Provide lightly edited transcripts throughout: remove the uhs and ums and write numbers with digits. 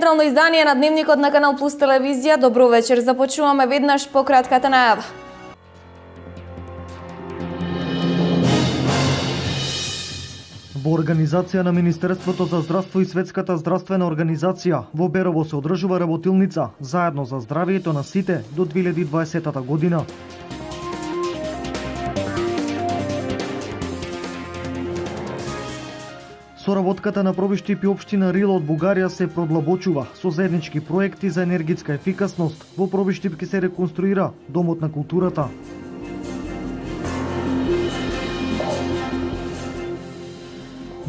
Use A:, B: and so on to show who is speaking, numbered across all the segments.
A: Централно издание на Дневникот на Канал Плюс телевизија. Добро вечер. Започнуваме веднаш по кратката најава.
B: Во организација на Министерството за здравство и Светската здравствена организација во Берово се одржува работилница заедно за здравието на сите до 2020 година. Соработката на Пробиштип и општина Рила од Бугарија се продлабочува со заеднички проекти за енергетска ефикасност. Во Пробиштип ќе се реконструира Домот на културата.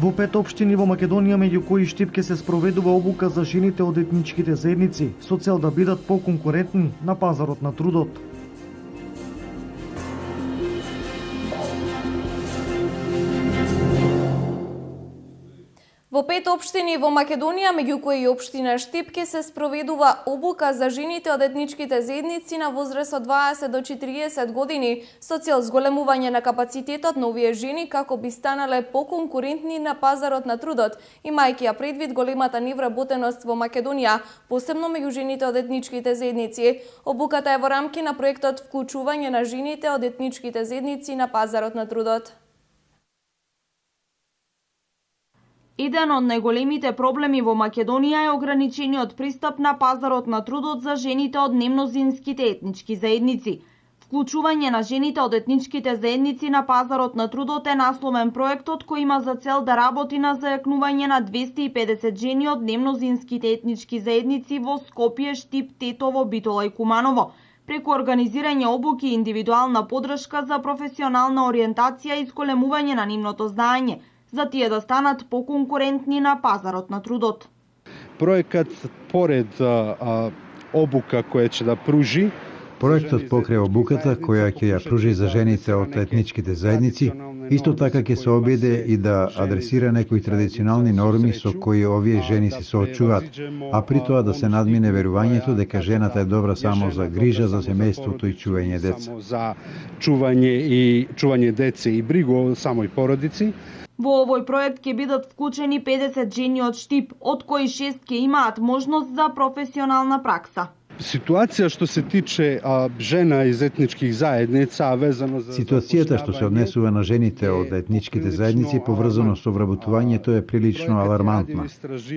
B: Во 5 општини во Македонија, меѓу кои Штип, ќе се спроведува обука за жените од етничките заедници со цел да бидат поконкурентни на пазарот на трудот.
A: Во 5 општини во Македонија, меѓу кои и општина Штип, ќе се спроведува обука за жените од етничките заедници на возраст од 20 до 40 години со цел зголемување на капацитетот на овие жени како би станале поконкурентни на пазарот на трудот, имајќи ја предвид големата невработеност во Македонија, посебно меѓу жените од етничките заедници. Обуката е во рамки на проектот вклучување на жените од етничките заедници на пазарот на трудот.
C: Еден од најголемите проблеми во Македонија е ограничениот пристап на пазарот на трудот за жените од немнозинските етнички заедници. Вклучување на жените од етничките заедници на пазарот на трудот е насловен проектот кој има за цел да работи на зајакнување на 250 жени од немнозинските етнички заедници во Скопје, Штип, Тетово, Битола и Куманово, преку организирање обуки и индивидуална подршка за професионална ориентација и зголемување на нивното знаење, за тие да станат поконкурентни на пазарот на трудот.
D: Проектот поред обука која ќе да пружи,
E: проектот покрај обуката која ќе ја пружи за жените од етничките заедници, исто така ќе се обиде и да адресира некои традиционални норми со кои овие жени се соочуваат, а при тоа да се надмине верувањето дека жената е добра само за грижа за семејството и чување деца.
D: Само за чување деца и бригу о самој породици.
C: Во овој проект ќе бидат вклучени 50 жени од Штип, од кои 6 ќе имаат можност за професионална пракса.
D: Ситуација што се тиче жена из етничких заедница, везано за
E: ситуацијата што се однесува на жените од етничките заедници поврзано со вработувањето е прилично алармантна.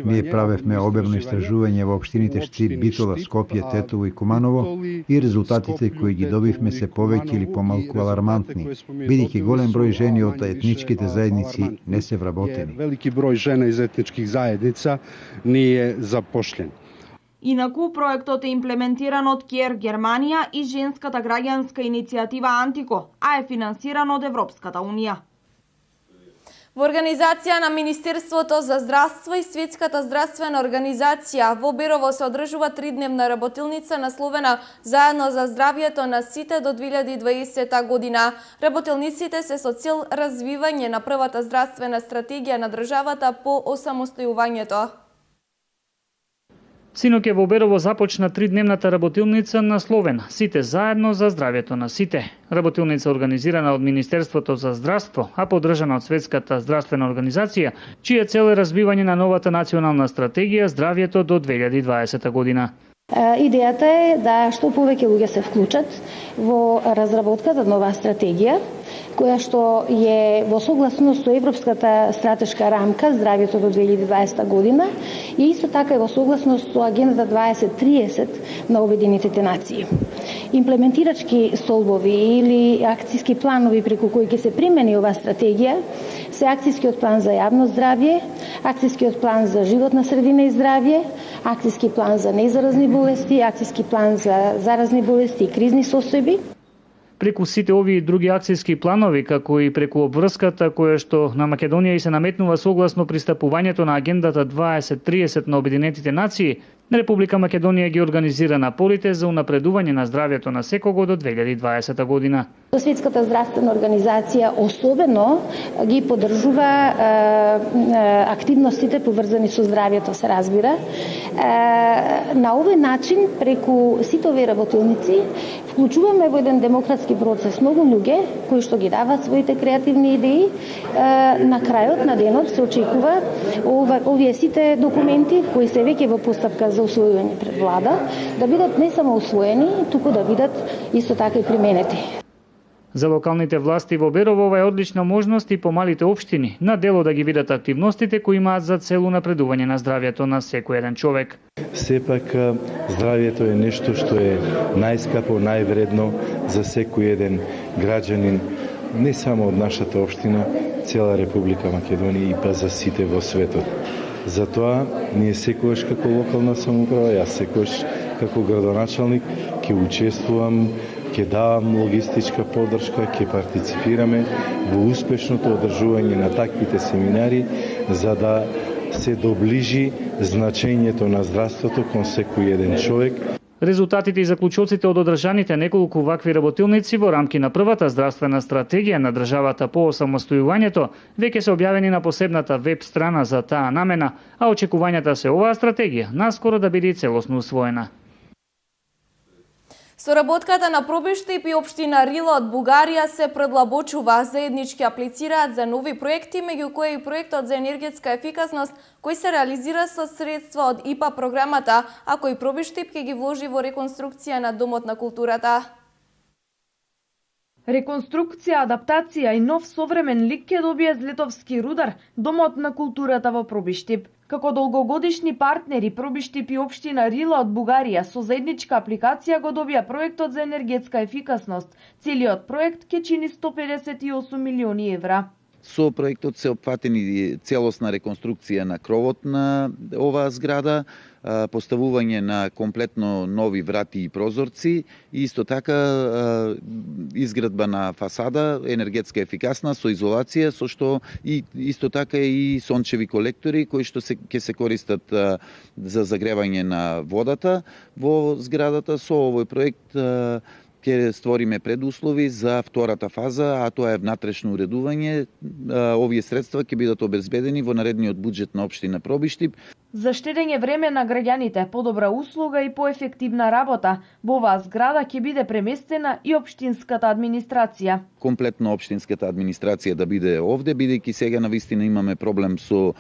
E: Ние правевме обемно истражување во општините Штип, Битола, Скопје, Тетово и Куманово и резултатите кои ги добивме се повеќе или помалку алармантни, бидејќи голем број жени од етничките заедници не се вработени.
D: Велики број жена из етничких заедница не е запошлен.
C: Инаку, проектот е имплементиран од КЕР Германија и женската граѓанска иницијатива Антико, а е финансиран од Европската Унија.
A: Во организација на Министерството за здравство и Светската здравствена организација во Берово се одржува 3-дневна работилница насловена Заедно за здравието на сите до 2020 година. Работилниците се со цел развивање на првата здравствена стратегија на државата по осамостојувањето.
F: Синоќ во Берово започна 3-дневната работилница насловена Сите заедно за здравието на сите. Работилница организирана од Министерството за здравство, а поддржана од Светската здравствена организација, чија цел е развивање на новата национална стратегија здравието до 2020 година.
G: Идејата е да што повеќе луѓе се вклучат во разработката нова стратегија, која што е во согласност со Европската стратешка рамка здравието до 2020 година и исто така и во согласност со Агендата 2030 на Обединетите нации. Имплементирачки столбови или акцијски планови преку кои ќе се примени оваа стратегија се акцијскиот план за јавно здравје, акцијскиот план за животна средина и здравје, акцијски план за незаразни болести, акцијски план за заразни болести и кризни состојби.
F: Преку сите овие други акцијски планови, како и преку обврската која што на Македонија и се наметнува согласно пристапувањето на Агендата 2030 на Обединетите нации, Република Македонија ги организира наporите за унапредување на здравјето на секого до 2020 година.
G: Светската здравствена организација особено ги поддржува активностите поврзани со здравјето, се разбира. На овој начин, преку сите овие работилници, Вклучуваме во еден демократски процес многу луѓе кои што ги даваат своите креативни идеи. На крајот на денот се очекува овие сите документи кои се веќе во постапка за усвојување пред влада да бидат не само усвоени, туку да бидат исто така и применети.
F: За локалните власти во Берово ова е одлична можност и по малите општини на дело да ги видат активностите кои имаат за цел напредување на здравјето на секој еден човек.
H: Сепак здравјето е нешто што е најскапо, највредно за секој еден граѓанин, не само од нашата општина, цела Република Македонија и па за сите во светот. Затоа ние секогаш како локална самоуправа, јас секогаш како градоначалник ќе учествувам, ќе давам логистичка поддршка, ќе партиципираме во успешното одржување на таквите семинари за да се доближи значењето на здравството кон секој еден човек.
F: Резултатите и заклучоците од одржаните неколку вакви работилници во рамки на првата здравствена стратегија на државата по осамостојувањето веќе се објавени на посебната веб страна за таа намена, а очекувањата се оваа стратегија наскоро да биде целосно усвоена.
A: Соработката на Пробиштип и општина Рила од Бугарија се предлабочува. Заеднички аплицираат за нови проекти, меѓу кои и проектот за енергетска ефикасност, кој се реализира со средства од ИПА програмата, а кој Пробиштип ќе ги вложи во реконструкција на Домот на културата.
C: Реконструкција, адаптација и нов современ лик ќе добие Злетовски рудар, Домот на културата во Пробиштип. Како долгогодишни партнери, Пробиштип и општина Рила од Бугарија со заедничка апликација го добија проектот за енергетска ефикасност. Целиот проект ќе чини 158 милиони евра.
I: Со проектот се опфатени целосна реконструкција на кровот на оваа зграда, поставување на комплетно нови врати и прозорци и исто така изградба на фасада енергетска ефикасна со изолација, со што и исто така и сончеви колектори кои што ќе се користат за загревање на водата во зградата. Со овој проект ќе створиме предуслови за втората фаза, а тоа е внатрешно уредување. Овие средства ќе бидат обезбедени во наредниот буџет на општина Пробиштип.
C: За штедење време на граѓаните, подобра услуга и поефективна работа, во оваа зграда ќе биде преместена и општинската администрација.
I: Комплетно општинската администрација да биде овде, бидејќи сега навистина имаме проблем со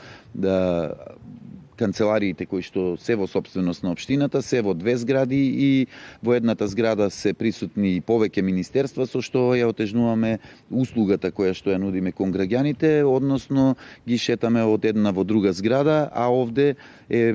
I: канцелариите кои што се во собственост на општината, се во две згради и во едната зграда се присутни повеќе министерства, со што ја отежнуваме услугата која што ја нудиме кон граѓаните, односно ги шетаме од една во друга зграда, а овде е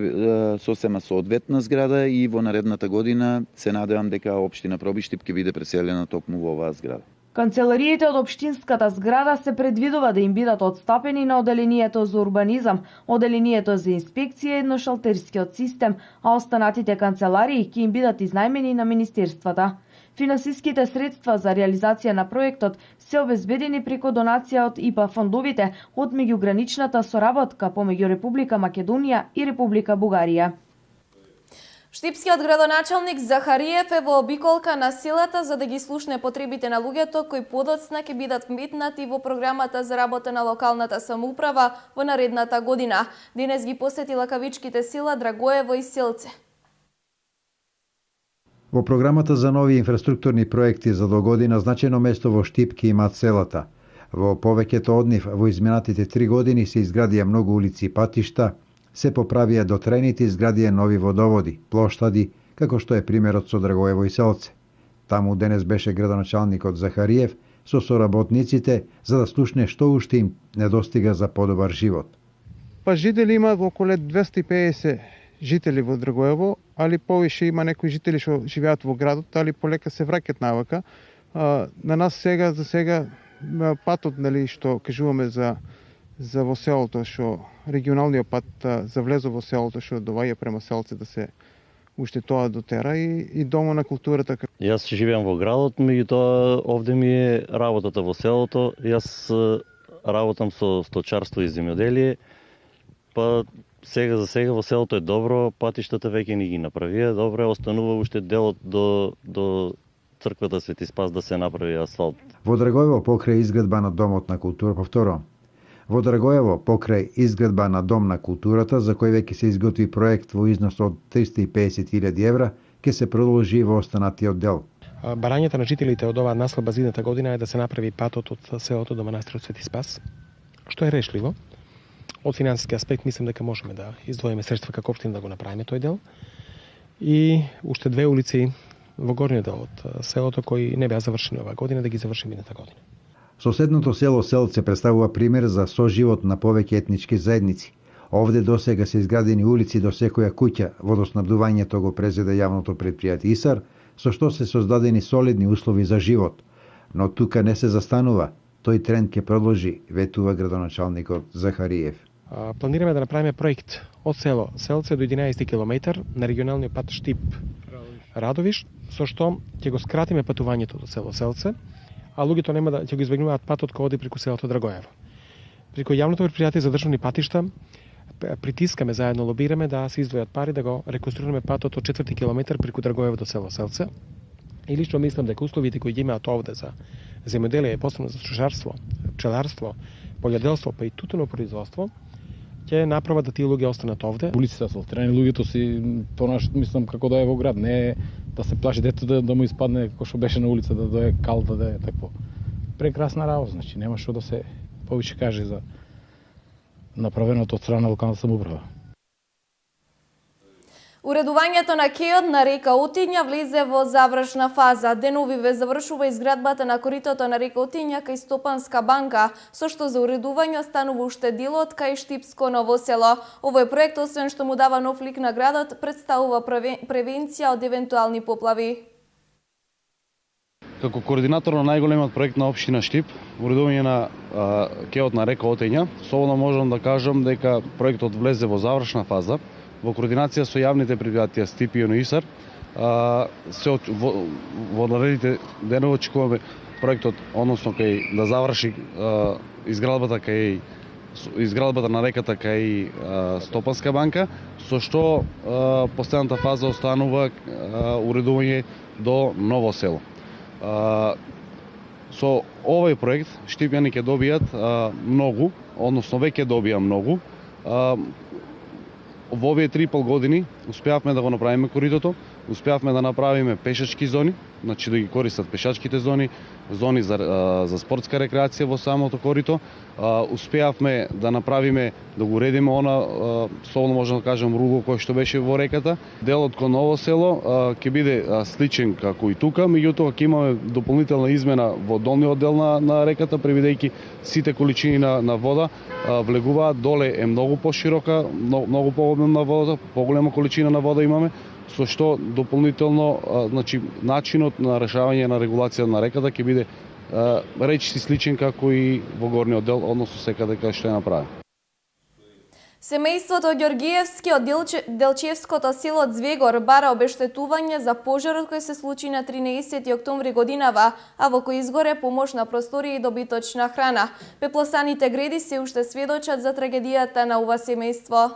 I: сосема соодветна зграда и во наредната година се надевам дека општина Пробиштип ќе биде преселена токму во оваа зграда.
C: Канцелариите од општинската зграда се предвидува да им бидат отстапени на оделението за урбанизам, оделението за инспекција и едношалтерскиот систем, а останатите канцеларии ќе им бидат изнајмени на министерствата. Финансиските средства за реализација на проектот се обезбедени преку донација од ИПА фондовите од меѓуграничната соработка помеѓу Република Македонија и Република Бугарија.
A: Штипскиот градоначалник Захариев е во обиколка на селата за да ги слушне потребите на луѓето кои подоцна ќе бидат вметнати во програмата за работа на локалната самоуправа во наредната година. Денес ги посети лакавичките села Драгоево и Селце.
E: Во програмата за нови инфраструктурни проекти за до година значено место во Штипки имаат селата. Во повеќето од нив во изминатите 3 години се изградија многу улици и патишта, се поправија дотрените изградија нови водоводи, плоштади, како што е примерот со Драгоево и Селце. Таму денес беше градоначалникот Захариев со соработниците за да слушне што уште им недостига за подобар живот.
D: Па жители има околу 250 жители во Драгоево, али повише има некои жители што живеат во градот, али полека се враќаат навака. На нас за сега патот што кажуваме за во селото, што регионалниот пат за влезо во селото што доваѓа према Селце да се уште тоа дотера и Домо на културата.
J: Јас живеам во градот, меѓутоа овде ми е работата во селото. Јас работам со сточарство и земјоделие. Па за сега во селото е добро, патиштата веќе ни ги направија, добро, останува уште делот до црквата Свети Спас да се направи асфалт.
E: Во Драгоево покрај изградба на Домот на култура, повторувам. Во Драгоево покрај изградба на Дом на културата, за кој веќе се изготви проект во износ од 350.000 евра, ќе се продолжи во останатиот дел.
K: Барањето на жителите од оваа наслаба за идната година е да се направи патот од селото до манастирот Свети Спас, што е решливо. Од финансиски аспект мислам дека можеме да издвоиме средства како општина да го направиме тој дел. И уште 2 улици во горниот дел од селото кои не беа завршени оваа година, да ги завршиме идната година.
E: Соседното село Селце представува пример за соживот на повеќе етнички заедници. Овде досега се изградени улици до секоја куќа, водоснабдувањето го презеде јавното предпријатие ИСАР, со што се создадени солидни услови за живот. Но тука не се застанува. Тој тренд ќе продолжи, ветува градоначалникот Захариев.
K: Планираме да направиме проект од село Селце до 11 км на регионалниот пат Штип Радовиш, со што ќе го скратиме патувањето до село Селце, а луѓето нема да ќе го избегнуваат патот кој оди преку селото Драгоево. Преку јавното предпријатие за државни патишта притискаме, заедно лобираме да се издвојат пари да го реконструираме патот од 4 километар преку Драгоево до село Селце. И лично мислам дека условите кои ги имаат овде за земјоделие, посебно за сушарство, пчеларство, полјоделство, па и тутуно производство, ќе направат да тие луѓе останат овде.
L: Улиците асфалтирани, луѓето си понаш мислам како да е во град, не да се плаши дето да му испадне како што беше на улица, да дое кал, да е такво. Прекрасна работа, значи нема што да се повеќе каже за направеното од страна на локалната самоуправа.
A: Уредувањето на кејот на река Отиња влезе во завршна фаза. Деновиве завршува изградбата на коритото на река Отиња кај Стопанска банка, со што за уредување останува уште делот кај Штипско ново село. Овој проект, освен што му дава нов лик на градот, представува превенција од евентуални поплави.
M: Како координатор на најголемиот проект на општина Штип, уредување на кејот на река Отиња, слободно можам да кажам дека проектот влезе во завршна фаза. Во координација со јавните предпријатија Штип и ИСАР, во наредните денови очекуваме проектот, односно кај да заврши изградбата на реката кај Стопанска банка, со што последната фаза останува уредување до ново село. Со овој проект штипјани ќе добијат многу, односно веќе добија многу. Во овие 3,5 години успеавме да го направиме коритото, успеавме да направиме пешачки зони, значи да ги користат пешачките зони, зони за спортска рекреација во самото корито. Успеавме да направиме, да го уредиме слободно можам да кажам, руго кој што беше во реката. Делот кон ново село ќе биде сличен како и тука, меѓутоа ќе имаме дополнителна измена во долниот дел на реката, превидејќи сите количини на вода влегуваат. Доле е многу поширока, многу пообемна водата, поголема количина на вода имаме, со што дополнително значи начинот на решавање на регулација на реката ќе биде речиси сличен како и во горниот дел, односно секаде каде што е направено.
A: Семејството Ѓоргиевски од Делчевското село Звегор бара обештетување за пожарот кој се случи на 13 октомври годинава, а во кој изгоре помош на просторија и добиточна храна. Пеплосаните греди се уште сведочат за трагедијата на ова семејство.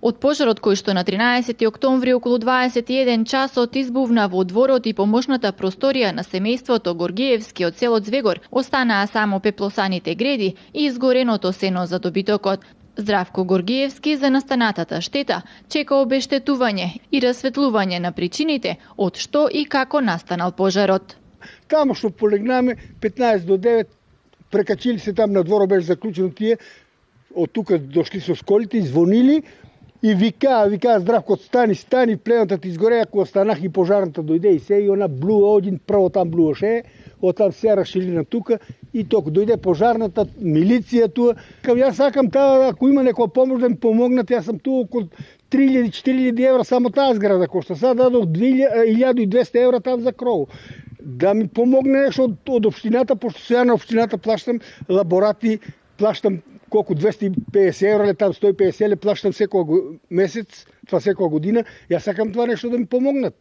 N: Од пожарот кој што на 13 октомври околу 21 часот избувна во дворот и помошната просторија на семејството Горгиевски од село Звегор, останаа само пеплосаните греди и изгореното сено за добитокот. Здравко Горгиевски за настанатата штета чека обештетување и расветлување на причините од што и како настанал пожарот.
O: Тамо што полегнаме 15 до 9 прекачили се там на дворот, беше заклучено тие, од тука дошли со сколите и звонили и вика Здравко, стани, плената ти изгореа, кога станах и пожарната дојде и се, и она блува один, прво там блуваше, оттам се расшили на тука и току дојде пожарната, милиција туа. Јас сакам таа, ако има некоја помош да ми помогнат, јас сам туа околу 3.000-4.000 евра само таа зграда кошта. Сега дадох 1.200 евра там за кров. Да ми помогне нешто од општината, пошто сега на општината плаштам лаборати, плаштам колку 250 евра или там 150 или плаштам секој месец, това секоја година. Јас сакам това нешто да ми помогнат.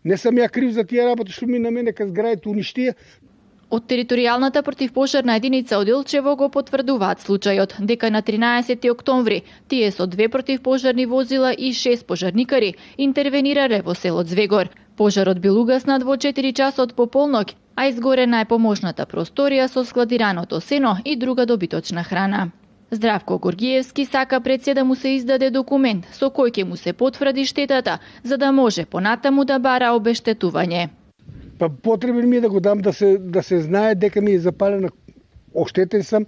O: Не сам ја крив за тие работи што ми на мене кај зградите уништија.
N: Од територијалната противпожарна единица од Илчево го потврдуваат случајот дека на 13 октомври тие со 2 противпожарни возила и 6 пожарникари интервенирале во село Звегор. Пожарот бил угаснат во 4 часот по полнок, а изгорена е помошната просторија со складираното сено и друга добиточна храна. Здравко Горгиевски сака пред се да му се издаде документ со кој ќе му се потврди штетата, за да може понатаму да бара обештетување.
O: Па потребен ми е да го дам да се знае дека ми е запалена, оштетен сам,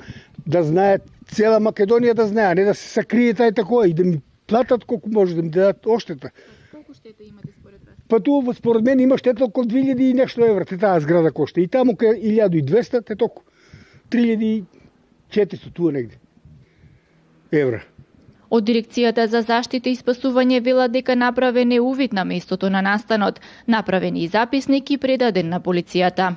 O: да знае цела Македонија да знае, а не да се сакрие тај такова и да ми платат колку може, да ми дадат оштета.
N: Колку штета имате според вас?
O: Па тоа според мен има штета околу 2000 и нешто евра, те таа зграда кошта. И таму кај 1200, те толку 3400 туа негде евра.
N: Од Дирекцијата за заштита и спасување велат дека направен е увид на местото на настанот, направен и записник и предаден на полицијата.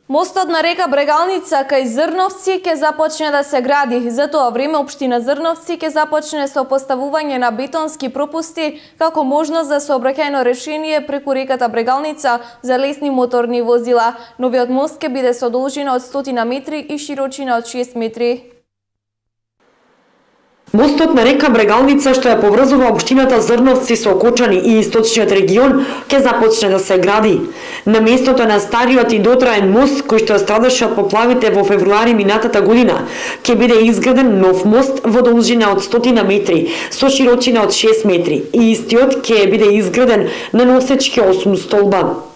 A: Мостот на река Брегалница кај Зрновци ќе започне да се гради. За тоа време општина Зрновци ќе започне со поставување на бетонски пропусти како можност за сообраќајно решение преку реката Брегалница за лесни моторни возила. Новиот мост ќе биде со должина од 100 метри и широчина од 6 метри.
P: Мостот на река Брегалница, што ја поврзува општината Зрновци со Окочани и источниот регион, ќе започне да се гради. На местото на стариот и дотраен мост, кој што страдаше од поплавите во февруари минатата година, ќе биде изграден нов мост во должина од 100 метри, со широчина од 6 метри, и истиот ќе биде изграден на носечки 8 столба.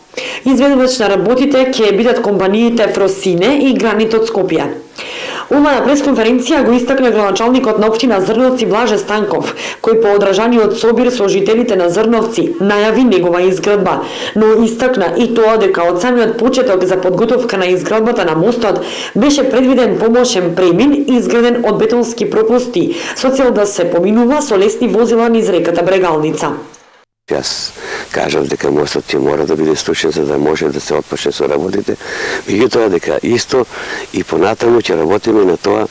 P: Изведувач на работите ќе бидат компаниите Фросине и Гранит од Скопје. Ова на пресконференција го истакна градоначалникот на општина Зрновци Блаже Станков, кој по одржаниот собир со жителите на Зрновци најави негова изградба, но истакна и тоа дека од самиот почеток за подготовка на изградбата на мостот беше предвиден помошен премин изграден од бетонски пропусти со цел да се поминува со лесни возила низ реката Брегалница.
Q: Јас кажав дека мостот ќе мора да биде стручен за да може да се отпочне со работите, меѓутоа дека исто и понатаму ќе работиме на тоа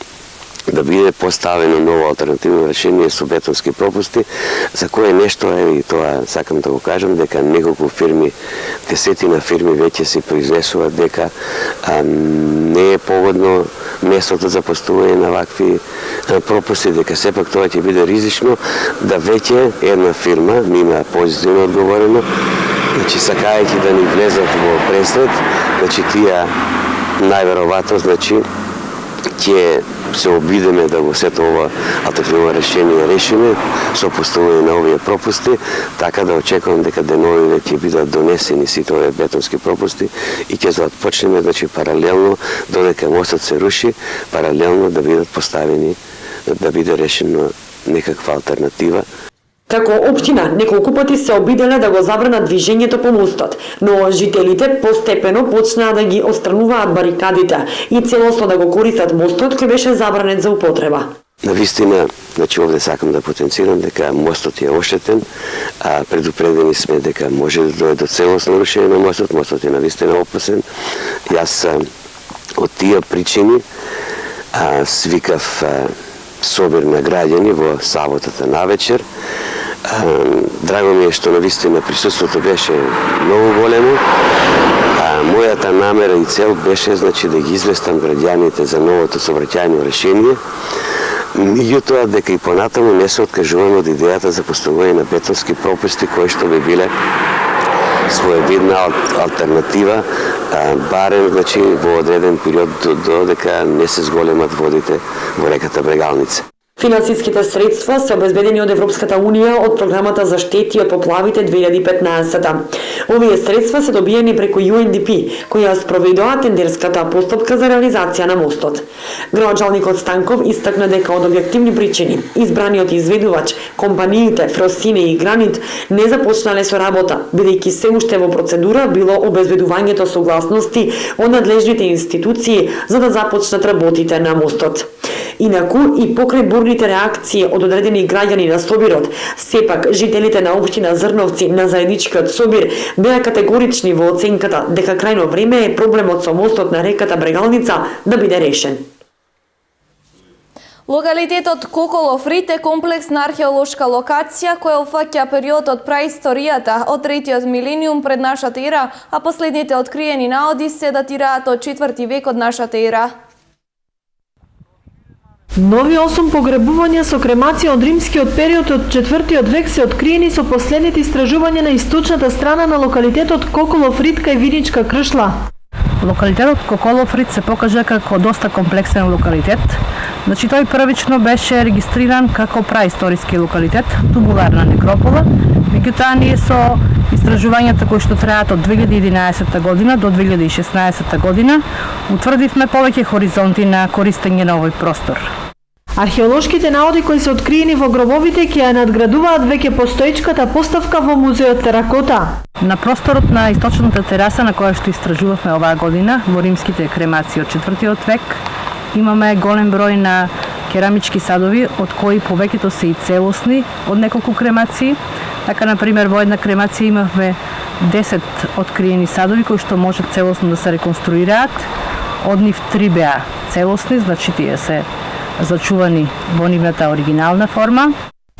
Q: да биде поставено ново алтернативно решение со бетонски пропусти, за кое нешто е и тоа сакам да го кажам дека неколку фирми, десетина фирми веќе се произнесуваат дека не е погодно местото за поставување на вакви пропусти, дека сепак тоа ќе биде ризично, да веќе една фирма ми има позитивно одговорено, значи сакајќи да ни влезат во пресред, значи тие најверојатно ќе се обидеме да го сето ова алтернативно решение решиме со поставување на овие пропусти, така да очекувам дека деновиве ќе бидат донесени сите овие бетонски пропусти и ќе започнеме, значи паралелно, додека мостот се руши, паралелно да бидат поставени, да биде решена некаква алтернатива.
P: Како општина, неколку пати се обиделе да го забранат движењето по мостот, но жителите постепено почнаа да ги отстрануваат барикадите и целосно да го користат мостот кој беше забранет за употреба.
Q: Навистина, значи овде сакам да потенцирам дека мостот е оштетен, а предупредени сме дека може да дојде до целосно рушење на мостот, мостот е навистина опасен. Јас од тие причини свикав собир на граѓани во саботата навечер. Драго ми е што навистина присуството беше многу големо. Мојата намера и цел беше, значи, да ги известам граѓаните за новото сообраќајно решение. Меѓутоа дека и понатаму не се откажуваме од идејата за поставување на бетонски пропусти кои што би биле своевидна алтернатива, барем, значи, во одреден период додека не се зголемат водите во реката Брегалница.
P: Финансиските средства се обезбедени од Европската Унија од програмата за штети од поплавите 2015. Овие средства се добиени преку UNDP, која спроведува тендерската постапка за реализација на мостот. Градоначалникот Станков истакна дека од објективни причини избраниот изведувач, компаниите Фросине и Гранит не започнале со работа, бидејќи се уште во процедура било обезбедувањето согласности од надлежните институции за да започнат работите на мостот. Инаку и покрај бурните реакции од одредени граѓани на собирот, сепак жителите на општина Зрновци на заедничкиот собир беа категорични во оценката дека крајно време е проблемот со мостот на реката Брегалница да биде решен.
A: Локалитетот Коколов Рит е комплексна археолошка локација која опфаќа период од праисторијата од 3-тиот милениум пред нашата ера, а последните откриени наоди се датираат од 4 век од нашата ера.
R: Нови 8 погребувања со кремација од римскиот период од 4 век се откриени со последните истражувања на источната страна на локалитетот Коколов Рит кај Виничка Кршла.
S: Локалитетот Коколов Рит се покажа како доста комплексен локалитет. Значи тој првично беше регистриран како праисториски локалитет, тубуларна некропола, Меѓутоа, ние со истражувањата кои што траат од 2011 година до 2016 година, утврдивме повеќе хоризонти на користење на овој простор.
R: Археолошките наоди кои се откриени во гробовите ќе ја надградуваат веќе постоечката поставка во музеот Теракота.
S: На просторот на источната тераса на која што истражувавме оваа година, во римските кремации од 4 век, имаме голем број на керамички садови, од кои повеќето се и целосни од неколку кремации. Така, например, во една кремација имавме 10 откриени садови кои што можат целосно да се реконструираат. Од нив 3 беа целосни, значи тие се зачувани во нивната оригинална форма.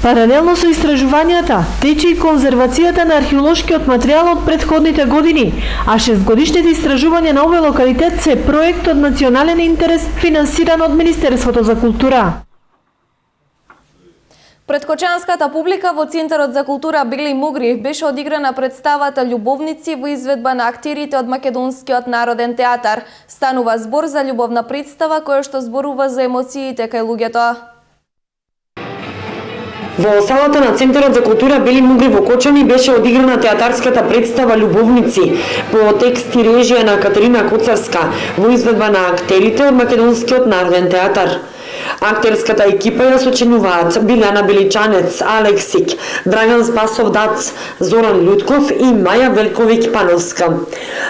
R: Паралелно со истражувањата, тече и конзервацијата на археолошкиот материјал од претходните години, а 6-годишните истражувања на овој локалитет се проект од национален интерес финансиран од Министерството за култура.
A: Пред кочанската публика во Центарот за култура Бели Мугри беше одиграна представата Љубовници во изведба на актерите од Македонскиот народен театар. Станува збор за љубовна представа која што зборува за емоциите кај луѓето.
P: Во салата на Центарот за култура Бели Мугри во Кочани беше одиграна театарската представа Љубовници по текст и режија на Катерина Коцарска во изведба на актерите од Македонскиот народен театар. Актерската екипа ја сочинуваат Билјана Беличанец, Алексик, Драган Спасов Дац, Зоран Љутков и Маја Велковиќ Пановска.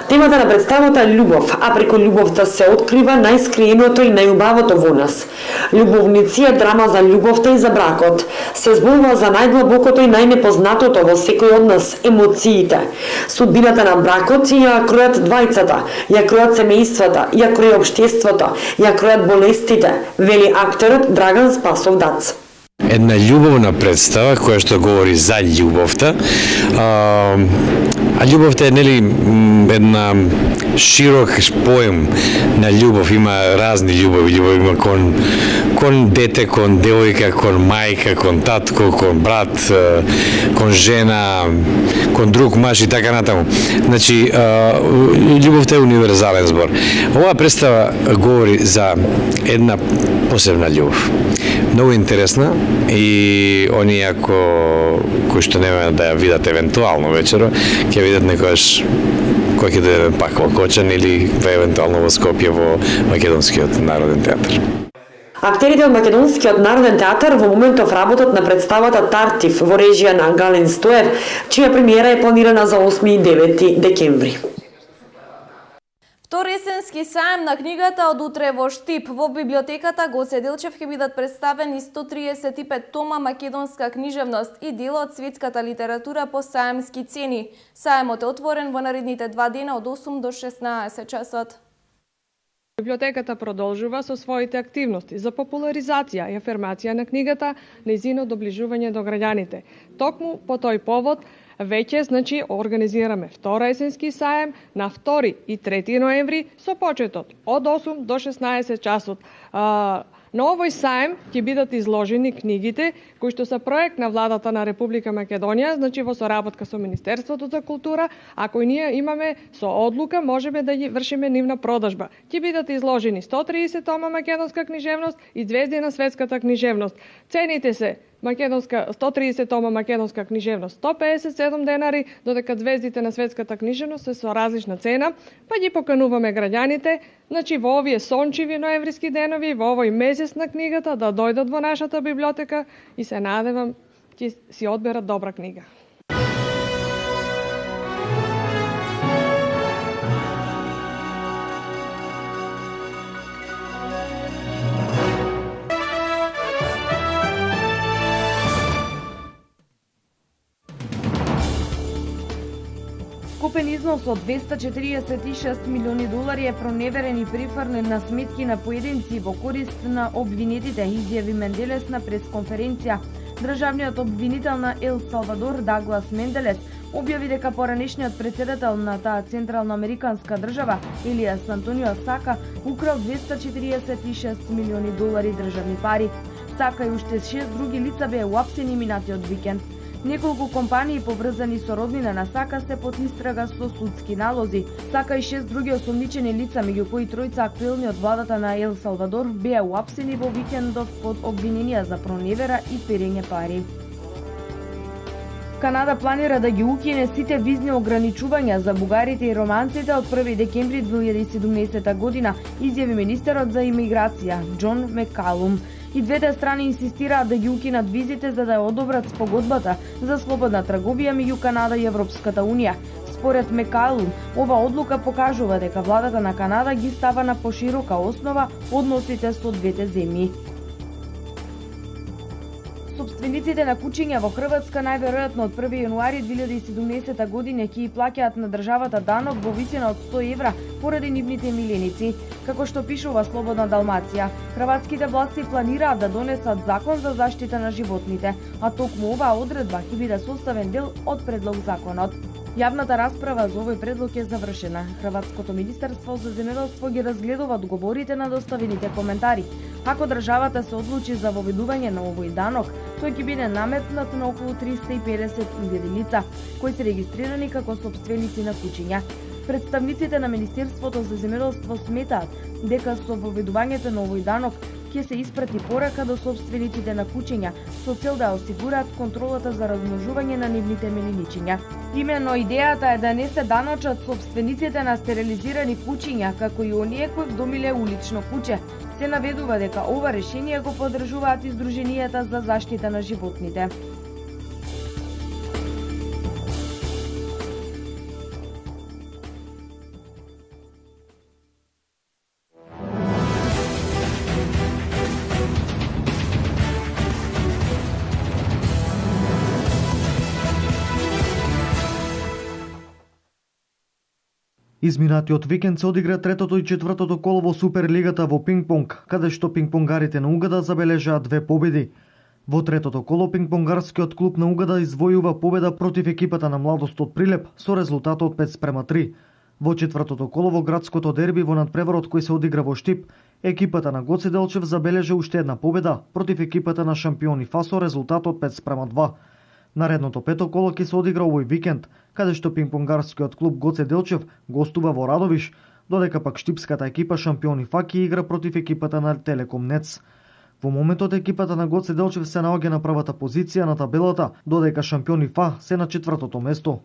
P: Темата на представата е љубов, а преку љубовта се открива најскриеното и најубавото во нас. Љубовници е драма за љубовта и за бракот. Се зборува за најдлабокото и најнепознатото во секој од нас, емоциите. Судбината на бракот ја кројат двајцата, ја кројат семејствата, ја крои општеството, ја кројат болестите, вели актерот Драган Спасов Дац.
T: Една љубовна представа која што говори за љубовта. А љубовта е нели една широк поем на љубов, има разни љубови, љубов има кон дете, кон девојка, кон мајка, кон татко, кон брат, кон жена, кон друг маж и така натаму. Значи, љубовта е универзален збор. Оваа представа говори за една посебна љубов. Многу интересна и оние кои што нема да ја видат евентуално вечеро, ќе видат некојаш кој ќе дојде пак во Кочан или евентуално во Скопје во Македонскиот народен театар.
P: Актерите од Македонскиот народен театар во моментов работат на представата Тартив во режија на Гален Стоев, чија премиера е планирана за 8 и 9 декември.
A: Втор есенски саем на книгата од утре во Штип. Во библиотеката Гоце Делчев ќе бидат представени 135 тома македонска книжевност и дела од светската литература по саемски цени. Саемот е отворен во наредните 2 дена од 8 до 16 часот.
U: Библиотеката продолжува со своите активности за популаризација и афирмација на книгата, нејзино доближување до граѓаните. Токму по тој повод веќе организираме втора есенски саем на 2 и 3 ноември со почетот од 8 до 16 часот. На овој саем ќе бидат изложени книгите кои што се проект на владата на Република Македонија, во соработка со Министерството за култура, а кои ние имаме со одлука можеме да ги вршиме нивна продажба. Ќе бидат изложени 130 тома македонска книжевност и звезди на светската книжевност. Цените се 130 тома македонска книжевност 157 денари, додека звездите на светската книжевност се со различна цена, па ги покануваме граѓаните, во овие сончиви ноемвриски денови, во овој месец на книгата, да дојдат во нашата библиотека и се надевам ќе си одберат добра книга.
C: Купен износ од 246 милиони долари е проневерен и префрлен на сметки на поединци во корист на обвинетите, изјави Менделес на пресконференција. Државниот обвинител на Ел Салвадор Даглас Менделес објави дека поранешниот председател на таа централноамериканска држава, Елиас Антонио Сака, украл 246 милиони долари државни пари. Сака и уште 6 други лица беа уапсени минатиот викенд. Неколку компании поврзани со роднина на Сака се под истрага со судски налози. Сака и 6 други осомничени лица, меѓу кои тројца актуелни од владата на Ел Салвадор, беа уапсени во викендов под обвиненија за проневера и перење пари.
B: Канада планира да ги укине сите визни ограничувања за бугарите и романците од 1 декември 2017 година, изјави министерот за имиграција Џон Мекалум. И двете страни инсистираат да ги укинат визите за да ја одобрат спогодбата за слободна трговија меѓу Канада и Европската унија. Според Мекалум, ова одлука покажува дека владата на Канада ги става на поширока основа односите со двете земји. Собствениците на куќиња во Хрватска најверојатно од 1 јануари 2017 година ќе плаќаат на државата данок во висина од 100 евра поради нивните миленици. Како што пишува Слободна Далмација, хрватските власти планираат да донесат закон за заштита на животните, а токму оваа одредба ќе биде составен дел од предлог законот. Јавната расправа за овој предлог е завршена. Хрватското министерство за земјоделство ги разгледува одговорите на доставените коментари. Ако државата се одлучи за воведување на овој данок, тој ќе биде наметнат на околу 350.000 лица, кои се регистрирани како собственици на куќиња. Представниците на Министерството за земјоделство сметаат дека со воведувањето на овој данок ќе се испрати порака до собствениците на куќиња со цел да осигураат контролата за размножување на нивните мелиничиња. Именно идејата е да не се даночат собствениците на стерилизирани куќиња, како и оние кои вдомиле улично куќе. Се наведува дека ова решение го поддржуваат издруженијата за заштита на животните.
V: Изминатиот викенд се одигра третото и четвртото коло во Суперлигата во пинг-понг, каде што пинг-понгарите на Угада забележаа 2 победи. Во третото коло пинг-понгарскиот клуб на Угада извојува победа против екипата на Младост од Прилеп со резултатот 5:3. Во четвртото коло во градското дерби во надпреварот кој се одигра во Штип, екипата на Гоце Делчев забележа уште една победа против екипата на шампиони ФАСО резултатот 5:2. Наредното пето коло ќе се одигра овој викенд, каде што пинг-понгарскиот клуб Гоце Делчев гостува во Радовиш, додека пак штипската екипа шампиони ФАКИ игра против екипата на Телеком НЕЦ. Во моментот екипата на Гоце Делчев се наоѓа на првата позиција на табелата, додека шампиони ФА се на четвртото место.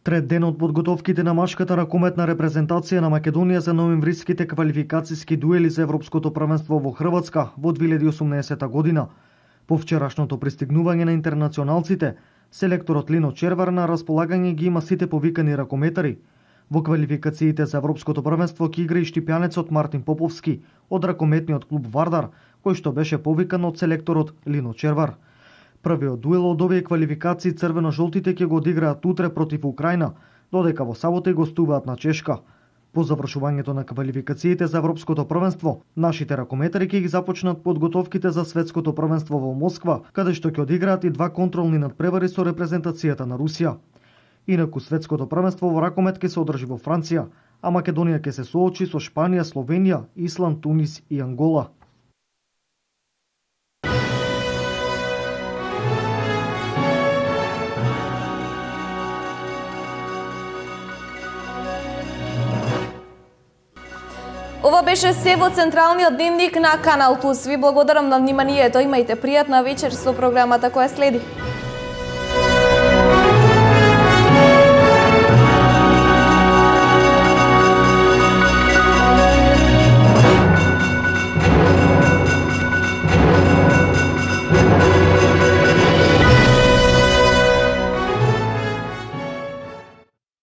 V: Трет ден од подготовките на мачката ракометна репрезентација на Македонија за ноемвриските квалификацијски дуели за Европското првенство во Хрватска во 2018 година. По вчерашното пристигнување на интернационалците, селекторот Лино Червар на располагање ги има сите повикани ракометари. Во квалификациите за Европското првенство ќе игра и штипјанецот Мартин Поповски од ракометниот клуб Вардар, кој што беше повикан од селекторот Лино Червар. Првиот дуел од овие квалификации црвено-жолтите ќе го одиграат утре против Украина, додека во сабота гостуваат на Чешка. По завршувањето на квалификациите за Европското првенство, нашите ракометари ќе ги започнат подготовките за Светското првенство во Москва, каде што ќе одиграат и 2 контролни надпревари со репрезентацијата на Русија. Инаку Светското првенство во ракомет ќе се одржи во Франција, а Македонија ќе се соочи со Шпанија, Словенија, Исланд, Тунис и Ангола.
A: Ова беше се во Централниот дневник на Канал Плюс. Ви благодарам на вниманието. Имајте пријатна вечер со програмата која следи.